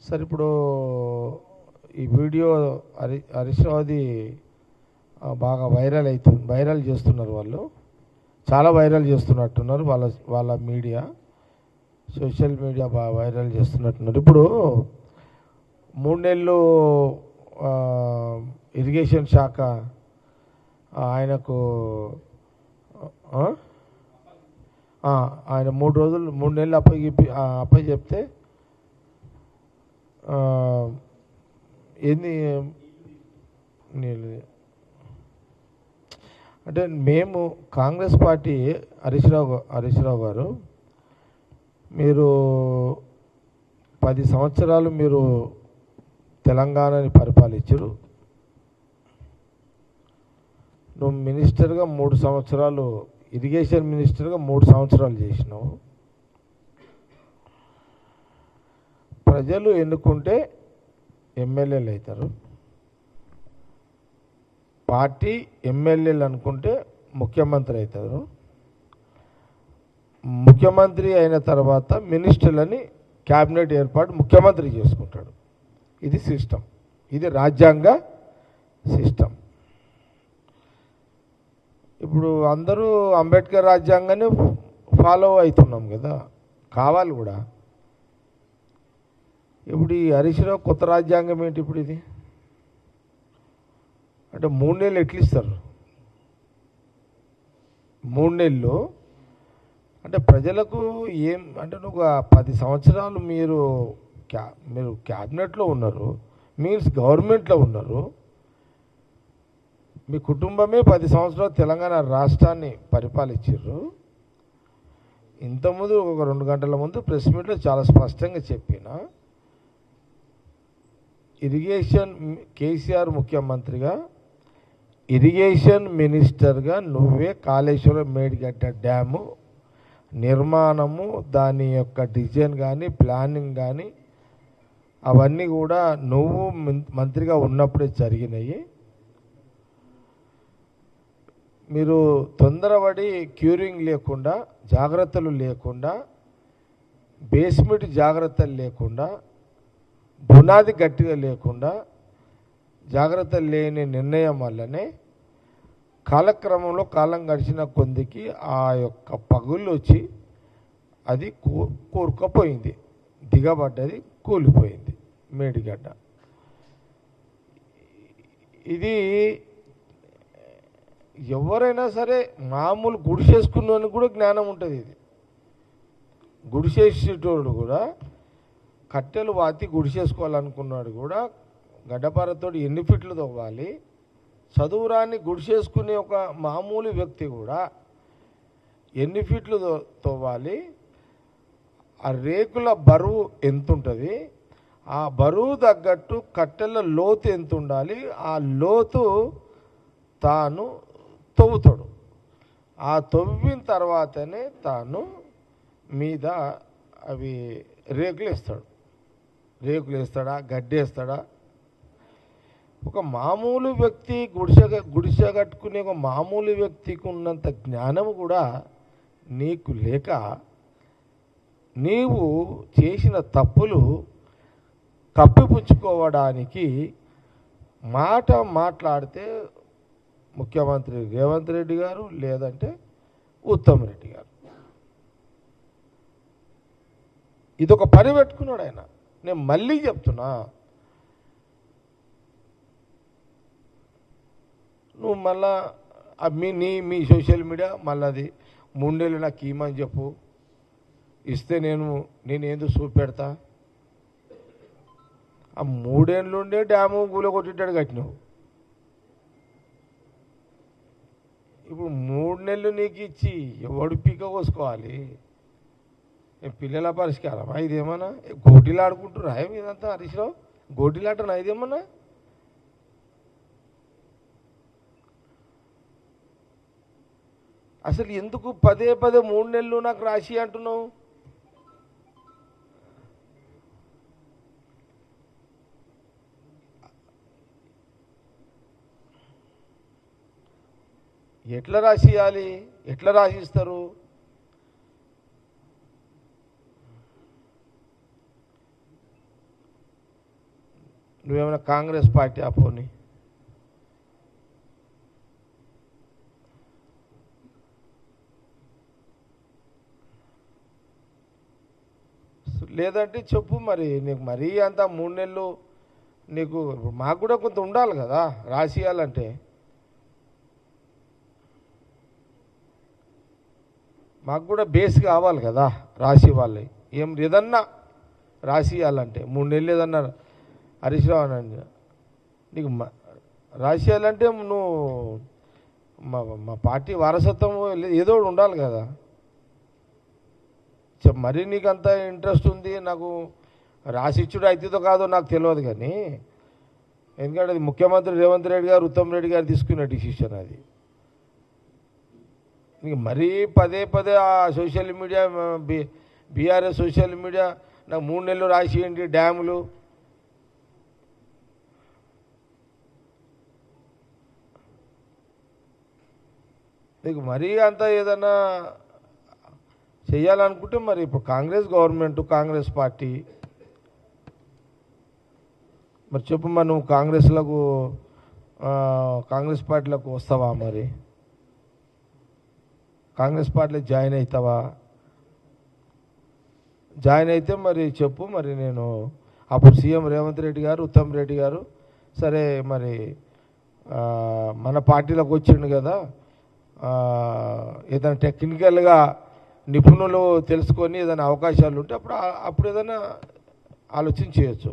Sir ఇప్పుడు ఈ video Harish రావుది బాగా వైరల్ చేస్తున్నారు. వాళ్ళు చాలా వైరల్ చేస్తున్నట్టున్నారు. వాళ్ళ మీడియా, సోషల్ మీడియా బాగా వైరల్ చేస్తున్నట్టున్నారు. ఇప్పుడు 3 నెలలు ఇరిగేషన్ శాఖ ఆయనకు ఆయన 3 నెలలు అప్పచెప్తే ఎన్ని అంటే మేము కాంగ్రెస్ పార్టీ హరీష్ రావు గారు, మీరు 10 సంవత్సరాలు మీరు తెలంగాణని పరిపాలించారు. నువ్వు మినిస్టర్గా 3 సంవత్సరాలు, ఇరిగేషన్ మినిస్టర్గా 3 సంవత్సరాలు చేసినావు. ప్రజలు ఎన్నుకుంటే ఎమ్మెల్యేలు అవుతారు, పార్టీ ఎమ్మెల్యేలు అనుకుంటే ముఖ్యమంత్రి అవుతారు. ముఖ్యమంత్రి అయిన తర్వాత మినిస్టర్లని క్యాబినెట్ ఏర్పాటు ముఖ్యమంత్రి చేసుకుంటాడు. ఇది సిస్టమ్, ఇది రాజ్యాంగ సిస్టమ్. ఇప్పుడు అందరూ అంబేద్కర్ రాజ్యాంగాన్ని ఫాలో అవుతున్నాం కదా, కావాలి కూడా. ఇప్పుడు ఈ హరీష్ రావు కొత్త రాజ్యాంగం ఏంటి ఇప్పుడు ఇది? అంటే 3 నెలలు ఎట్లు ఇస్తారు? 3 నెలలు అంటే ప్రజలకు ఏం అంటే నువ్వు 10 సంవత్సరాలు మీరు క్యాబినెట్లో ఉన్నారు, మీన్స్ గవర్నమెంట్లో ఉన్నారు. మీ కుటుంబమే 10 సంవత్సరాలు తెలంగాణ రాష్ట్రాన్ని పరిపాలించారు. ఇంతకుముందు ఒక 2 గంటల ముందు ప్రెస్ మీట్లో చాలా స్పష్టంగా చెప్పిన, ఇరిగేషన్ కేసీఆర్ ముఖ్యమంత్రిగా, ఇరిగేషన్ మినిస్టర్గా నువ్వే కాళేశ్వరం మేడిగడ్డ డ్యాము నిర్మాణము, దాని యొక్క డిజైన్ కానీ ప్లానింగ్ కానీ అవన్నీ కూడా నువ్వు మంత్రిగా ఉన్నప్పుడే జరిగినాయి. మీరు తొందరపడి క్యూరింగ్ లేకుండా, జాగ్రత్తలు లేకుండా, బేస్మెంట్ జాగ్రత్తలు లేకుండా, పునాది గట్టిగా లేకుండా, జాగ్రత్తలు లేని నిర్ణయం వల్లనే కాలక్రమంలో కాలం గడిచిన కొద్దికి ఆ యొక్క పగుళ్ళు వచ్చి అది కూరుకుపోయింది, దిగబడ్డది, కూలిపోయింది మేడిగడ్డ. ఇది ఎవరైనా సరే మామూలు గుడిసేసుకున్నోని కూడా జ్ఞానం ఉంటుంది. ఇది గుడిసేసేటోడు కూడా, కట్టెలు వాతి గుడిసేసుకోవాలనుకున్నాడు కూడా గడ్డపారతో ఎన్ని ఫీట్లు తవ్వాలి, చదువురాని గుడిసేసుకునే ఒక మామూలు వ్యక్తి కూడా ఎన్ని ఫీట్లు తవ్వాలి, ఆ రేకుల బరువు ఎంత ఉంటుంది, ఆ బరువు తగ్గట్టు కట్టెల లోతు ఎంత ఉండాలి, ఆ లోతు తాను తవ్వుతాడు. ఆ తవ్విన తర్వాతనే తాను మీద అవి రేకులు వేస్తాడా, గడ్డేస్తాడా? ఒక మామూలు వ్యక్తి గుడిసె కట్టుకునే ఒక మామూలు వ్యక్తికి ఉన్నంత జ్ఞానం కూడా నీకు లేక, నీవు చేసిన తప్పులు కప్పిపుచ్చుకోవడానికి మాట్లాడితే ముఖ్యమంత్రి రేవంత్ రెడ్డి గారు, లేదంటే ఉత్తమ్ రెడ్డి గారు, ఇదొక పని పెట్టుకున్నాడు ఆయన. నేను మళ్ళీ చెప్తున్నా, నువ్వు మళ్ళా మీ సోషల్ మీడియా మళ్ళీ అది 3 నెలలు నాకు ఇమ్మని చెప్పు, ఇస్తే నేను చూపెడతా. ఆ 3 ఏళ్ళు ఉండే డ్యాము గూల కొట్టిట్టాడు కట్టినావు. ఇప్పుడు 3 నెలలు నీకు ఇచ్చి ఎవడు పీక కోసుకోవాలి? పిల్లల పరిష్కారమా ఇదేమన్నా? గోటీలు ఆడుకుంటురా ఇదంతా? హరీష్ రావు గోటీలాటనా ఇదేమన్నా? అసలు ఎందుకు పదే 3 నెలలు నాకు రాసి అంటున్నావు? ఎట్లా రాసియాలి? ఎట్లా రాసిస్తారు? నువ్వేమైనా కాంగ్రెస్ పార్టీ పోనీ? లేదంటే చెప్పు మరి. నీకు మరీ అంత 3 నెలలు నీకు మాకు కూడా కొంత ఉండాలి కదా రాసియాలంటే. మాకు కూడా బేస్ కావాలి కదా రాసి వాళ్ళకి. ఏదన్నా రాసియాలంటే 3 నెలలు ఏదన్నా హరీష్ రావు అని నీకు రాసియాలంటే నువ్వు మా పార్టీ వారసత్వం ఏదో ఒకటి ఉండాలి కదా. మరీ నీకు అంత ఇంట్రెస్ట్ ఉంది నాకు రాసిచ్చుడు అవుతుందో కాదో నాకు తెలియదు, కానీ ఎందుకంటే అది ముఖ్యమంత్రి రేవంత్ రెడ్డి గారు ఉత్తమ్ రెడ్డి గారు తీసుకున్న డిసిషన్ అది. నీకు మరీ పదే ఆ social media BRS social media నాకు 3 నెలలు రాసియండి డ్యాములు. నీకు మరీ అంత ఏదన్నా చేయాలనుకుంటే మరి ఇప్పుడు కాంగ్రెస్ గవర్నమెంట్ కాంగ్రెస్ పార్టీ మరి చెప్పు, మరి నువ్వు కాంగ్రెస్ పార్టీలకు వస్తావా? మరి కాంగ్రెస్ పార్టీలో జాయిన్ అవుతావా? జాయిన్ అయితే మరి చెప్పు. మరి నేను అప్పుడు సీఎం రేవంత్ రెడ్డి గారు ఉత్తమ్ రెడ్డి గారు సరే మరి మన పార్టీలోకి వచ్చిండు కదా, ఏదైనా టెక్నికల్గా నిపుణులు తెలుసుకొని ఏదైనా అవకాశాలు ఉంటే అప్పుడు ఏదైనా ఆలోచన చేయొచ్చు.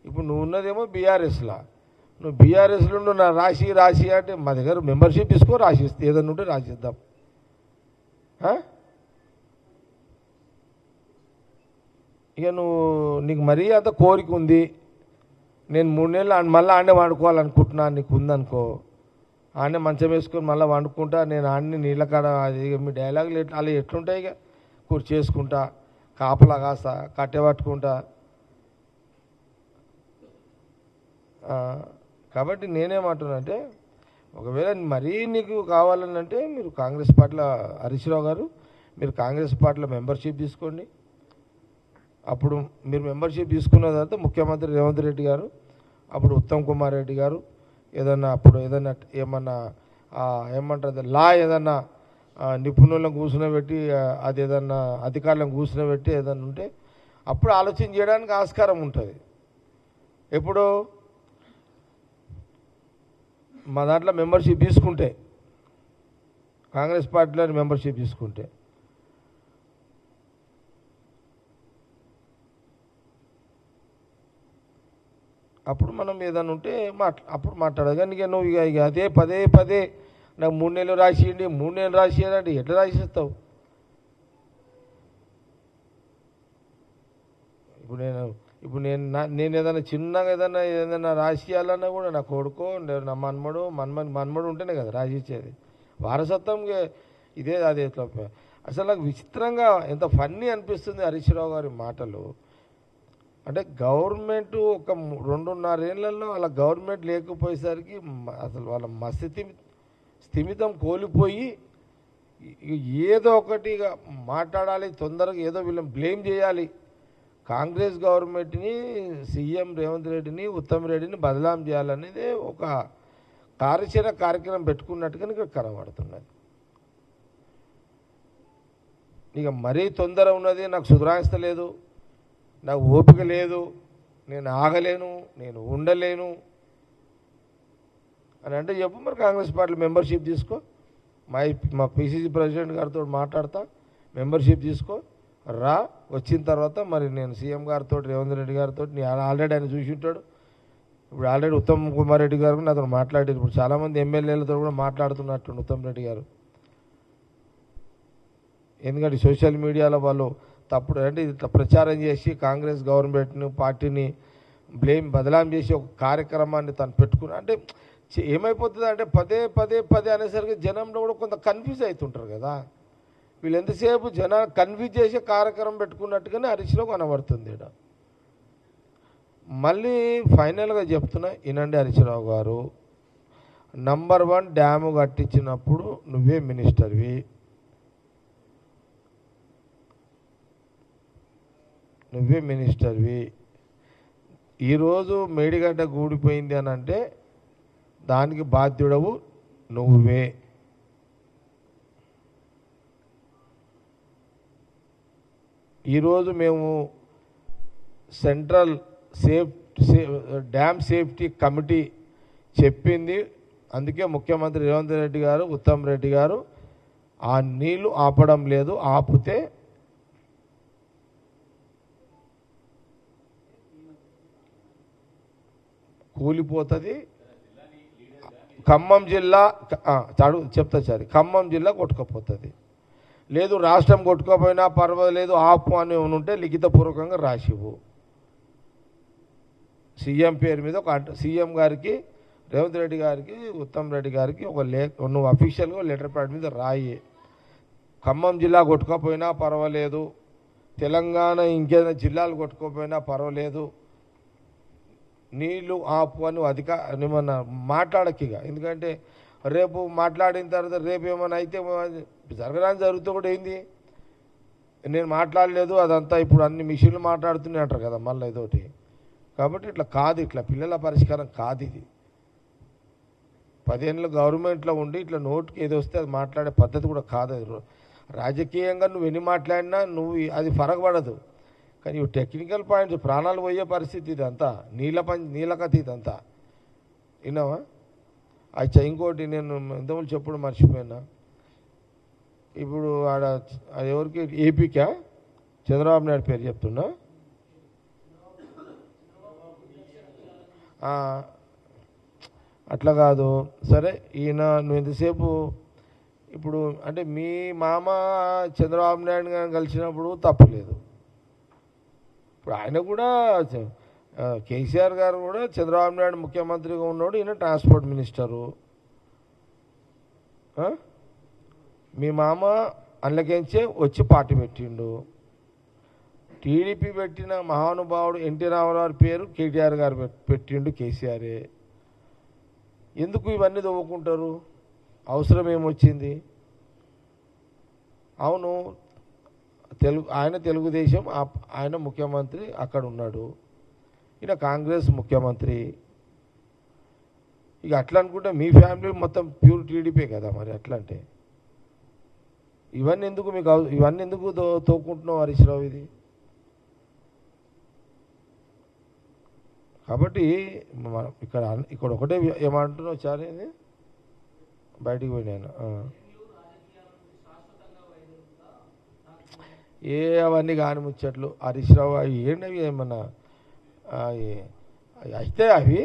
ఇప్పుడు నువ్వు ఉన్నదేమో బీఆర్ఎస్లా, నువ్వు బీఆర్ఎస్లో నా రాసి అంటే మా దగ్గర మెంబర్షిప్ తీసుకో, రాసిస్తే ఏదైనా ఉంటే రాసిద్దాం. ఇక నీకు మరీ అంత కోరిక ఉంది, నేను 3 నెలలు మళ్ళీ ఆడనే వండుకోవాలనుకుంటున్నా, నీకు ఉందనుకో, ఆడనే మంచం వేసుకొని మళ్ళీ వండుకుంటా, నేను ఆడని నీళ్ళ కాడ అది మీ డైలాగులు అలా ఎట్లుంటాయి, ఇక కూర్చు చేసుకుంటా, కాపలా కాస్తా, కట్టెపట్టుకుంటా. కాబట్టి నేనేమంటున్నానంటే ఒకవేళ మరీ నీకు కావాలని అంటే మీరు కాంగ్రెస్ పార్టీలో హరీష్ రావు గారు మీరు కాంగ్రెస్ పార్టీలో మెంబర్షిప్ తీసుకోండి. అప్పుడు మీరు మెంబర్షిప్ తీసుకున్న తర్వాత ముఖ్యమంత్రి రేవంత్ రెడ్డి గారు అప్పుడు ఉత్తమ్ కుమార్ రెడ్డి గారు ఏదన్నా ఏమంటారు లా ఏదన్నా నిపుణులను కూర్చునబెట్టి అది ఏదన్నా అధికారులను కూర్చునబెట్టి ఏదన్నా ఉంటే అప్పుడు ఆలోచన చేయడానికి ఆస్కారం ఉంటుంది. ఎప్పుడు మా దాంట్లో మెంబర్షిప్ తీసుకుంటే కాంగ్రెస్ పార్టీలో మెంబర్షిప్ తీసుకుంటే అప్పుడు మనం ఏదైనా ఉంటే అప్పుడు మాట్లాడదు. కానీ ఇక నువ్వు ఇక అదే పదే నాకు 3 నెలలు రాసియండి 3 నెలలు రాసియండి అంటే ఎట్లా రాసిస్తావు? ఇప్పుడు నేను ఏదైనా చిన్నగా ఏదైనా రాసియాలన్నా కూడా నా కొడుకో నా మన్మడు ఉంటేనే కదా రాసిచ్చేది. వారసత్వం ఇదే అదే. అసలు నాకు విచిత్రంగా ఎంత ఫన్నీ అనిపిస్తుంది హరీష్ రావు గారి మాటలు. అంటే గవర్నమెంట్ ఒక 2.5 ఏళ్లలో అలా గవర్నమెంట్ లేకపోయేసరికి అసలు వాళ్ళ స్థిమితం కోల్పోయి ఏదో ఒకటి మాట్లాడాలి, తొందరగా ఏదో వీళ్ళని బ్లేమ్ చేయాలి. కాంగ్రెస్ గవర్నమెంట్ని సీఎం రేవంత్ రెడ్డిని ఉత్తమ్ రెడ్డిని బదలాం చేయాలనేదే ఒక కార్యక్రమం పెట్టుకున్నట్టుగా ఇక్కడ కనబడుతున్నది. ఇక మరీ తొందర ఉన్నది, నాకు సుధరాయిస్తలేదు, నాకు ఓపిక లేదు, నేను ఆగలేను, నేను ఉండలేను అని అంటే చెప్పు. మరి కాంగ్రెస్ పార్టీ మెంబర్షిప్ తీసుకో, మా పిసిసి ప్రెసిడెంట్ గారితో మాట్లాడతా, మెంబర్షిప్ తీసుకో రా. వచ్చిన తర్వాత మరి నేను సీఎం గారితో రేవంత్ రెడ్డి గారితో ఆల్రెడీ ఆయన చూసి ఉంటాడు. ఇప్పుడు ఆల్రెడీ ఉత్తమ్ కుమార్ రెడ్డి గారు కూడా నాతో మాట్లాడారు. ఇప్పుడు చాలామంది ఎమ్మెల్యేలతో కూడా మాట్లాడుతున్నట్టు ఉత్తమ్ రెడ్డి గారు. ఎందుకంటే సోషల్ మీడియాలో వాళ్ళు తప్పుడు అంటే ఇట్లా ప్రచారం చేసి కాంగ్రెస్ గవర్నమెంట్ని పార్టీని బదలాం చేసి ఒక కార్యక్రమాన్ని తను పెట్టుకుని అంటే ఏమైపోతుంది అంటే పదే అనేసరికి జనంలో కూడా కొంత కన్ఫ్యూజ్ అవుతుంటారు కదా. వీళ్ళు ఎంతసేపు జనాలు కన్ఫ్యూజ్ చేసే కార్యక్రమం పెట్టుకున్నట్టుగానే హరీష్లో కనబడుతుంది ఇక్కడ. మళ్ళీ ఫైనల్గా చెప్తున్నా వినండి హరీష్ రావు గారు, నంబర్ 1 డ్యాము కట్టించినప్పుడు నువ్వే మినిస్టర్వి, ఈరోజు మేడిగడ్డ కూడిపోయింది అని అంటే దానికి బాధ్యుడవు నువ్వే. ఈరోజు మేము సెంట్రల్ డ్యామ్ సేఫ్టీ కమిటీ చెప్పింది, అందుకే ముఖ్యమంత్రి రేవంత్ రెడ్డి గారు, ఉత్తమ్ రెడ్డి గారు ఆ నీళ్లు ఆపడం లేదు. ఆపితే కూలిపోతుంది. ఖమ్మం జిల్లా చెప్తా సరే, ఖమ్మం జిల్లా కొట్టుకపోతుంది. లేదు రాష్ట్రం కొట్టుకోపోయినా పర్వాలేదు ఆపు అని ఉంటే లిఖితపూర్వకంగా రాసివు. సీఎం పేరు మీద ఒక సీఎం గారికి, రేవంత్ రెడ్డి గారికి, ఉత్తమ్ రెడ్డి గారికి ఒక నువ్వు అఫీషియల్గా లెటర్ ప్యాడ్ మీద రాయి. ఖమ్మం జిల్లా కొట్టుకోపోయినా పర్వాలేదు, తెలంగాణ ఇంకేదైనా జిల్లాలు కొట్టుకోపోయినా పర్వాలేదు, నీళ్ళు ఆపు అని ఏమన్నా మాట్లాడకిగా. ఎందుకంటే రేపు మాట్లాడిన తర్వాత రేపు ఏమైనా అయితే జరగడానికి జరుగుతూ కూడా ఏంది, నేను మాట్లాడలేదు అదంతా ఇప్పుడు అన్ని మిషన్లు మాట్లాడుతున్నాయి అంటారు కదా మళ్ళీ ఇదోటి. కాబట్టి ఇట్లా కాదు, ఇట్లా పిల్లల పరిష్కారం కాదు ఇది. 10 ఏళ్ళు గవర్నమెంట్లో ఉండి ఇట్లా నోటుకి ఏది వస్తే అది మాట్లాడే పద్ధతి కూడా కాదు. అది రాజకీయంగా నువ్వు ఎన్ని మాట్లాడినా నువ్వు అది ఫరకపడదు. కానీ ఇవి టెక్నికల్ పాయింట్స్, ప్రాణాలు పోయే పరిస్థితి ఇదంతా, నీలకతి ఇదంతా. విన్నావా? అచ్చా, ఇంకోటి నేను ఇంతకుముందు చెప్పుడు మర్చిపోయినా. ఇప్పుడు ఆడ అది ఎవరికి, ఏపీకా చంద్రబాబు నాయుడు పేరు చెప్తున్నా. అట్లా కాదు సరే. ఈయన నువ్వు ఎంతసేపు ఇప్పుడు అంటే మీ మామ చంద్రబాబు నాయుడు గారిని కలిసినప్పుడు తప్పులేదు. ఇప్పుడు ఆయన కూడా కేసీఆర్ గారు కూడా చంద్రబాబు నాయుడు ముఖ్యమంత్రిగా ఉన్నాడు, ఈయన ట్రాన్స్పోర్ట్ మినిస్టరు. మీ మామ అందులోకించే వచ్చి పార్టీ పెట్టిండు. టీడీపీ పెట్టిన మహానుభావుడు ఎన్టీ రామారావు పేరు కేటీఆర్ గారు పెట్టిండు, కేసీఆరే. ఎందుకు ఇవన్నీ తవ్వుకుంటారు? అవసరం ఏమొచ్చింది? అవును, ఆయన తెలుగుదేశం, ఆయన ముఖ్యమంత్రి అక్కడ ఉన్నాడు, ఈయన కాంగ్రెస్ ముఖ్యమంత్రి. ఇక అట్లా అనుకుంటే మీ ఫ్యామిలీ మొత్తం ప్యూర్ టీడీపీ కదా. మరి అట్లా అంటే ఇవన్నీ ఎందుకు మీకు, ఇవన్నీ ఎందుకు తోకుంటున్నావు హరీష్ రావు ఇది? కాబట్టి ఇక్కడ ఒకటే ఏమంటున్నావు చాలు, ఇది బయటికి పోయినాను. అవన్నీ కాని ముచ్చట్లు హరీష్ రావు. అవి ఏంటవి ఏమన్నా అయితే అవి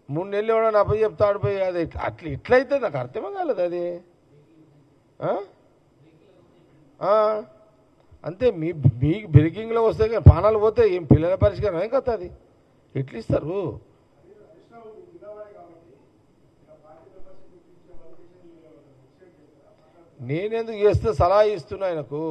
3 నెలలు ఎవడన్నా అప్ప చెప్తాడు పోయి. అది అట్లా ఇట్లయితే నాకు అర్థమే కాలేదు అది. అంతే, మీకు బ్రేకింగ్లో వస్తే కానీ పానాలు పోతే ఏం పిల్లల పరిష్కారం ఏం కదా, అది ఎట్లు ఇస్తారు? నేనెందుకు చేస్తే సలహా ఇస్తున్నా ఆయనకు.